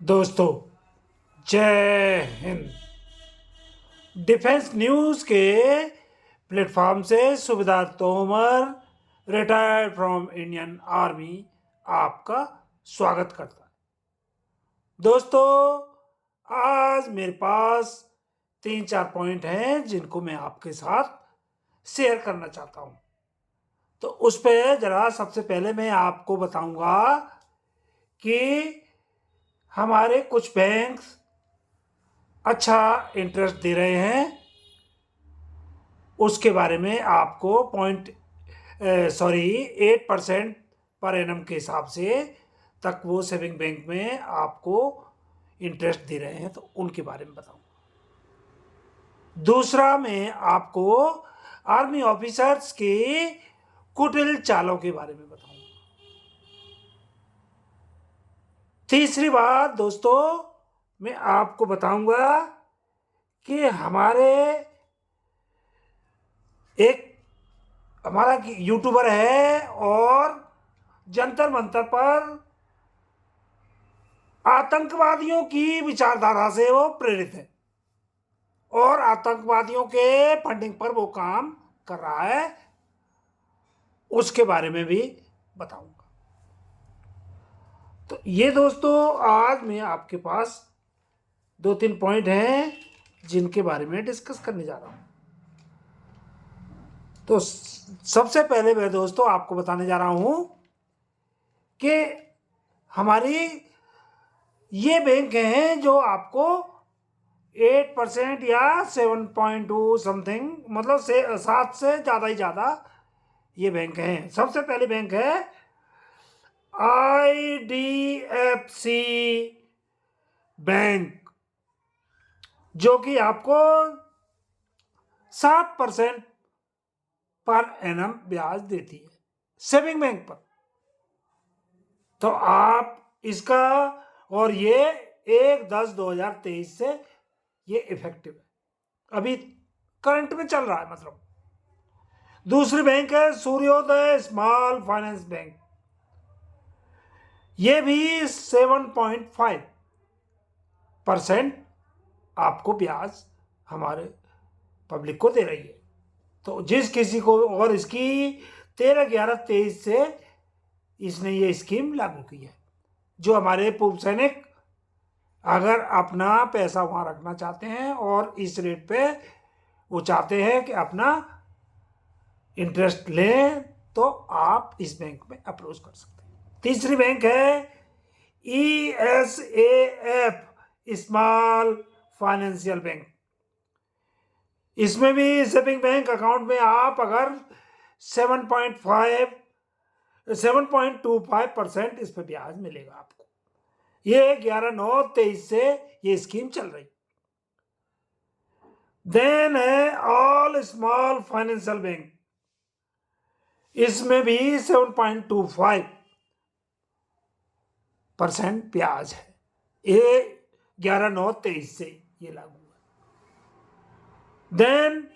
दोस्तों, जय हिंद। डिफेंस न्यूज़ के प्लेटफॉर्म से सुबेदार Tomar, retired from Indian army, आपका स्वागत करता है। दोस्तों, आज मेरे पास 3-4 पॉइंट हैं जिनको मैं आपके साथ शेयर करना चाहता हूं। तो उस पर जरा सबसे पहले मैं आपको बताऊंगा कि हमारे कुछ बैंक्स अच्छा इंटरेस्ट दे रहे हैं। उसके बारे में आपको 8% पर एनम के हिसाब से तक वो सेविंग बैंक में आपको इंटरेस्ट दे रहे हैं, तो उनके बारे में बताऊंगा। दूसरा, मैं आपको आर्मी ऑफिसर्स के कुटिल चालों के बारे में बताऊंगा। तीसरी बात दोस्तों, मैं आपको बताऊंगा कि हमारा यूट्यूबर है और जंतर मंतर पर आतंकवादियों की विचारधारा से वो प्रेरित है और आतंकवादियों के फंडिंग पर वो काम कर रहा है, उसके बारे में भी बताऊंगा। तो ये दोस्तों, आज मैं आपके पास 2-3 पॉइंट हैं जिनके बारे में डिस्कस करने जा रहा हूं। तो सबसे पहले मैं दोस्तों आपको बताने जा रहा हूं कि हमारी ये बैंक हैं जो आपको 8% या 7.2 समथिंग, मतलब 7 से ज़्यादा ही ज़्यादा ये बैंक हैं। सबसे पहले बैंक है IDFC बैंक, जो कि आपको 7% पर एनम ब्याज देती है सेविंग बैंक पर। तो आप इसका, और ये 1/10/2023 से ये इफेक्टिव है, अभी करंट में चल रहा है मतलब। दूसरी बैंक है सूर्योदय स्मॉल फाइनेंस बैंक, ये भी 7.5% आपको ब्याज हमारे पब्लिक को दे रही है। तो जिस किसी को, और इसकी 13/11/23 से इसने ये स्कीम लागू की है, जो हमारे पूर्व सैनिक अगर अपना पैसा वहां रखना चाहते हैं और इस रेट पे वो चाहते हैं कि अपना इंटरेस्ट लें, तो आप इस बैंक में अप्रोच कर सकते हैं। तीसरी बैंक है ESAF स्मॉल फाइनेंशियल बैंक। इसमें भी सेविंग बैंक अकाउंट में आप अगर 7.25% इस पर ब्याज मिलेगा आपको। ये 11/9/23 से ये स्कीम चल रही। देन है ऑल स्मॉल फाइनेंशियल बैंक, इसमें भी 7.25% ब्याज है। ये 11/9/23 से ये लागू है। Then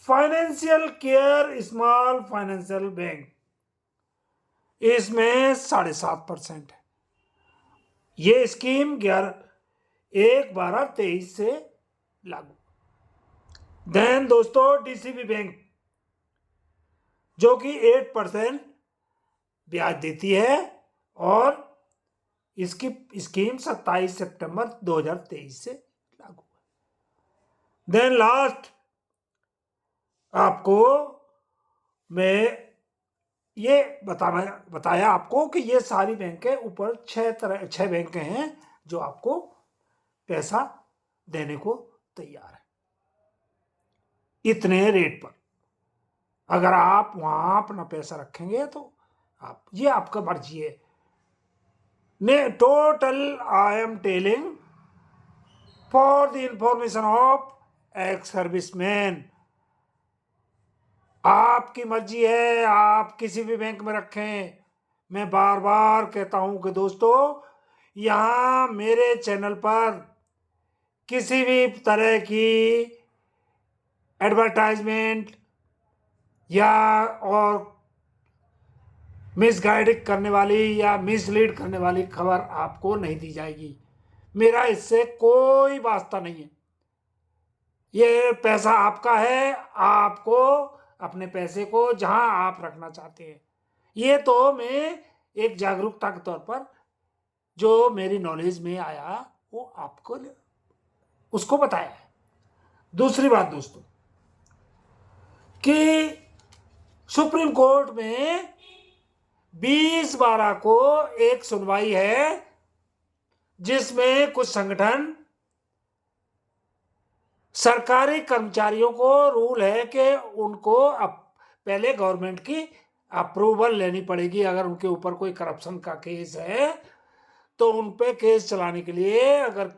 financial care small financial bank, इसमें 7.5% है। ये स्कीम 1/12/23 से लागू। देन दोस्तों DCB बैंक, जो कि 8% ब्याज देती है और इसकी स्कीम 27 सितंबर 2023 से लागू है। देन लास्ट आपको मैं ये बताया आपको कि ये सारी बैंकें, ऊपर 6 बैंकें हैं जो आपको पैसा देने को तैयार है इतने रेट पर। अगर आप वहां अपना पैसा रखेंगे तो ये आपका मर्जी है। Total I am telling for the information of ex serviceman. आपकी मर्जी है, आप किसी भी बैंक में रखें। मैं बार बार कहता हूं कि दोस्तों, यहां मेरे चैनल पर किसी भी तरह की एडवर्टाइजमेंट या और मिसगाइड करने वाली या मिसलीड करने वाली खबर आपको नहीं दी जाएगी। मेरा इससे कोई वास्ता नहीं है। ये पैसा आपका है, आपको अपने पैसे को जहां आप रखना चाहते हैं। ये तो मैं एक जागरूकता के तौर पर जो मेरी नॉलेज में आया वो आपको उसको बताया है। दूसरी बात दोस्तों कि सुप्रीम कोर्ट में 20/12 को एक सुनवाई है जिसमें कुछ संगठन सरकारी कर्मचारियों को रूल है कि उनको पहले गवर्नमेंट की अप्रूवल लेनी पड़ेगी। अगर उनके ऊपर कोई करप्शन का केस है तो उन पे केस चलाने के लिए अगर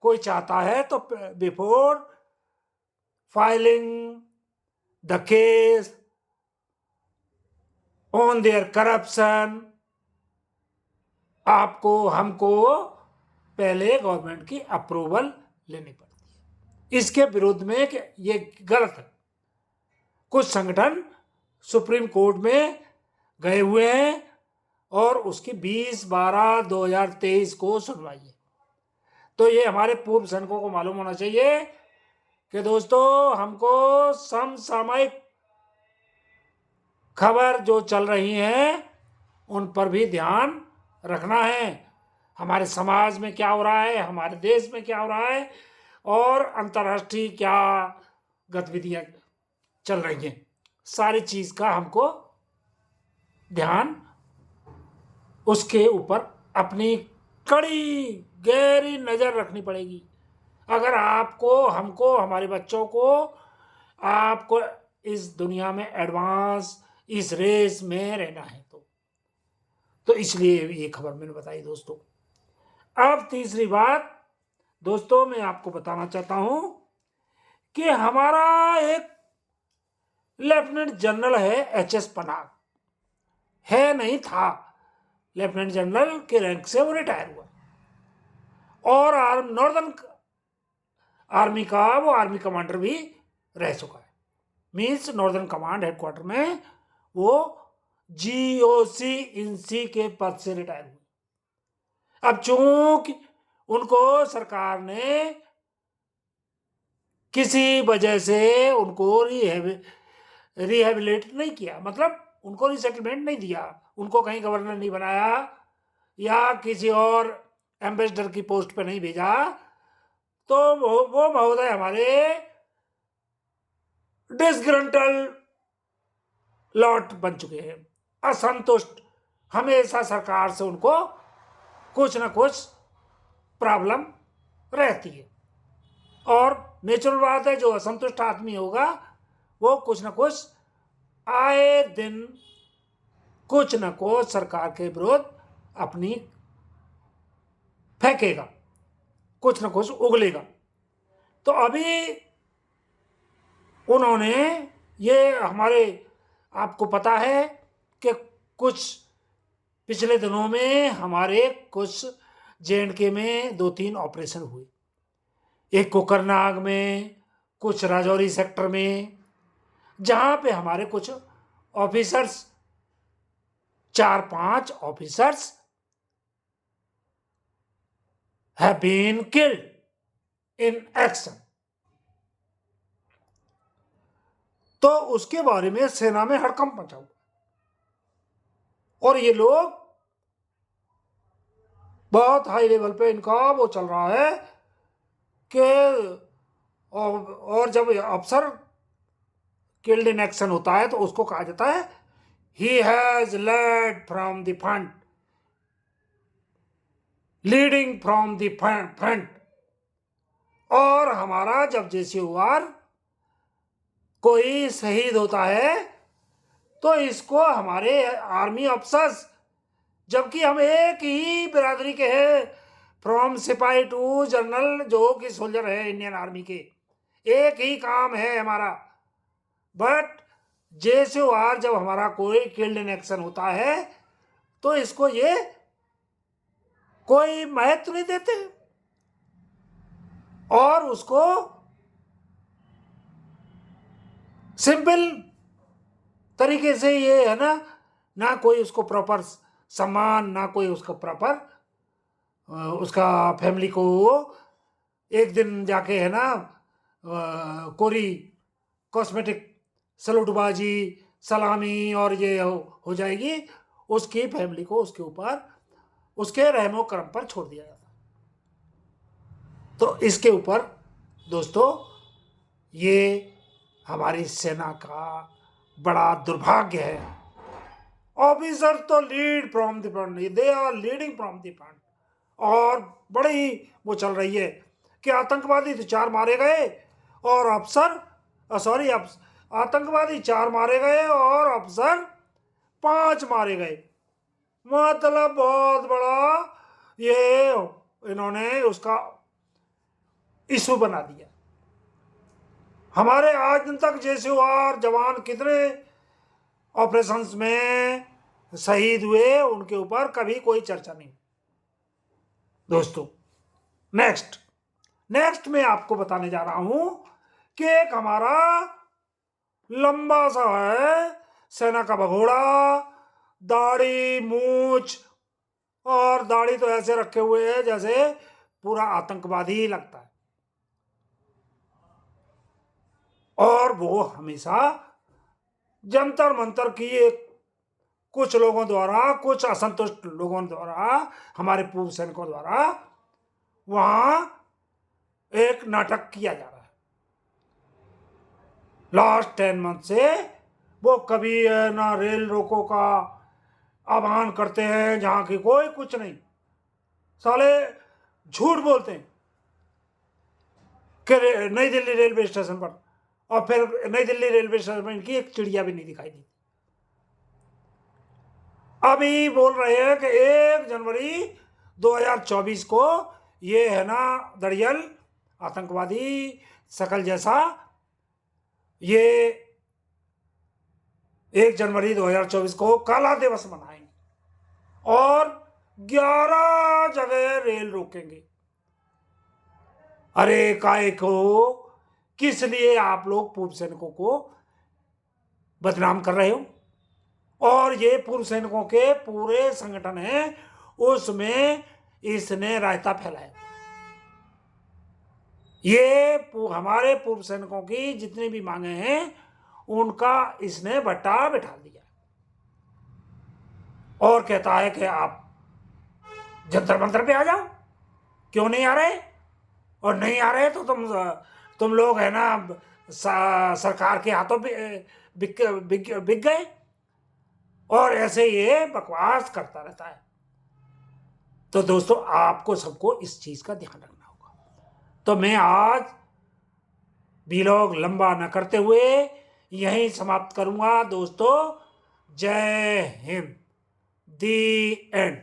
कोई चाहता है तो before filing the case on their corruption आपको हमको पहले गवर्नमेंट की अप्रूवल लेनी पड़ती है। इसके विरुद्ध में ये गलत है। कुछ संगठन सुप्रीम कोर्ट में गए हुए हैं और उसकी 20/12/2023 को सुनवाई है। तो ये हमारे पूर्व सैनिकों को मालूम होना चाहिए कि दोस्तों हमको समसामयिक खबर जो चल रही हैं उन पर भी ध्यान रखना है। हमारे समाज में क्या हो रहा है, हमारे देश में क्या हो रहा है और अंतर्राष्ट्रीय क्या गतिविधियां चल रही हैं, सारी चीज का हमको ध्यान उसके ऊपर अपनी कड़ी गहरी नजर रखनी पड़ेगी। अगर आपको हमको हमारे बच्चों को आपको इस दुनिया में एडवांस इस रेस में रहना है तो इसलिए ये खबर मैंने बताई दोस्तों। अब तीसरी बात दोस्तों मैं आपको बताना चाहता हूं कि हमारा एक लेफ्टिनेंट जनरल है HS पनाग, है नहीं था, लेफ्टिनेंट जनरल के रैंक से वो रिटायर हुआ और नॉर्दर्न आर्मी का वो आर्मी कमांडर भी रह चुका है। मीन्स नॉर्दर्न कमांड हेडक्वार्टर में वो GOC इन सी के पद से रिटायर हुए। अब चूंकि उनको सरकार ने किसी वजह से उनको रिहेबिलिट नहीं किया, मतलब उनको रिसेटलमेंट नहीं दिया, उनको कहीं गवर्नर नहीं बनाया या किसी और एम्बेसडर की पोस्ट पर नहीं भेजा, तो वो महोदय हमारे डिसग्रंटल लॉट बन चुके हैं, असंतुष्ट। हमेशा सरकार से उनको कुछ ना कुछ प्रॉब्लम रहती है और नेचुरल बात है, जो असंतुष्ट आदमी होगा वो कुछ ना कुछ आए दिन कुछ ना कुछ सरकार के विरुद्ध अपनी फेंकेगा, कुछ ना कुछ उगलेगा। तो अभी उन्होंने ये हमारे आपको पता है कि कुछ पिछले दिनों में हमारे कुछ JNK में 2-3 ऑपरेशन हुए, एक कोकरनाग में, कुछ राजौरी सेक्टर में, जहां पे हमारे कुछ officers 4-5 officers have been killed in action। तो उसके बारे में सेना में हड़कंप मचा हुआ और ये लोग बहुत हाई लेवल पे इनका वो चल रहा है कि और जब अफसर किल्ड इन एक्शन होता है तो उसको कहा जाता है he has lead from the front, leading from the front. और हमारा जब JCOR कोई शहीद होता है तो इसको हमारे आर्मी अफसर्स, जबकि हम एक ही बिरादरी के हैं, फ्रॉम सिपाही टू जनरल, जो कि सोल्जर है इंडियन आर्मी के, एक ही काम है हमारा, बट JCOR जब हमारा कोई किल्ड इन एक्शन होता है तो इसको ये कोई महत्व नहीं देते और उसको सिंपल तरीके से ये है ना कोई उसको प्रॉपर सम्मान, ना कोई उसको प्रॉपर उसका फैमिली को एक दिन जाके है ना कोरी कॉस्मेटिक सलूटबाजी सलामी और ये हो जाएगी, उसकी फैमिली को उसके ऊपर उसके रहमो करम पर छोड़ दिया जाता। तो इसके ऊपर दोस्तों ये हमारी सेना का बड़ा दुर्भाग्य है। ऑफिसर तो lead from the front, they are leading from the front, और बड़ी वो चल रही है कि आतंकवादी तो 4 मारे गए और अफसर आतंकवादी 4 मारे गए और अफसर 5 मारे गए। मतलब बहुत बड़ा ये इन्होंने उसका इशू बना दिया। हमारे आज दिन तक जेसीओआर जवान कितने ऑपरेशंस में शहीद हुए, उनके ऊपर कभी कोई चर्चा नहीं। दोस्तों नेक्स्ट मैं आपको बताने जा रहा हूं कि एक हमारा लंबा सा है सेना का भगोड़ा, दाढ़ी मूछ, और दाढ़ी तो ऐसे रखे हुए है जैसे पूरा आतंकवादी ही लगता है, और वो हमेशा जंतर मंतर की एक कुछ लोगों द्वारा, कुछ असंतुष्ट लोगों द्वारा, हमारे पूर्व सैनिकों द्वारा वहां एक नाटक किया जा रहा है। लास्ट 10 मंथ से वो कभी ना रेल रोको का आह्वान करते हैं जहां की कोई कुछ नहीं, साले झूठ बोलते हैं कि नई दिल्ली रेलवे स्टेशन पर, और फिर नई दिल्ली रेलवे स्टेशन पर इनकी एक चिड़िया भी नहीं दिखाई दी। अभी बोल रहे हैं कि 1 जनवरी 2024 को ये है ना दड़ियल आतंकवादी शकल जैसा, ये 1 जनवरी 2024 को काला दिवस मनाएंगे और 11 जगह रेल रोकेंगे। अरे काय को, किस लिए आप लोग पूर्व सैनिकों को बदनाम कर रहे हो? और ये पूर्व सैनिकों के पूरे संगठन है, उसमें इसने रायता फैलाया। ये हमारे पूर्व सैनिकों की जितनी भी मांगे हैं उनका इसने भट्टा बिठा दिया, और कहता है कि आप जंतर मंतर पे आ जाओ। क्यों नहीं आ रहे? और नहीं आ रहे तो तुम लोग है ना सरकार के हाथों बिक गए, और ऐसे ये बकवास करता रहता है। तो दोस्तों आपको सबको इस चीज का ध्यान रखना होगा। तो मैं आज व्लॉग लंबा न करते हुए यहीं समाप्त करूंगा दोस्तों। जय हिंद। दी एंड।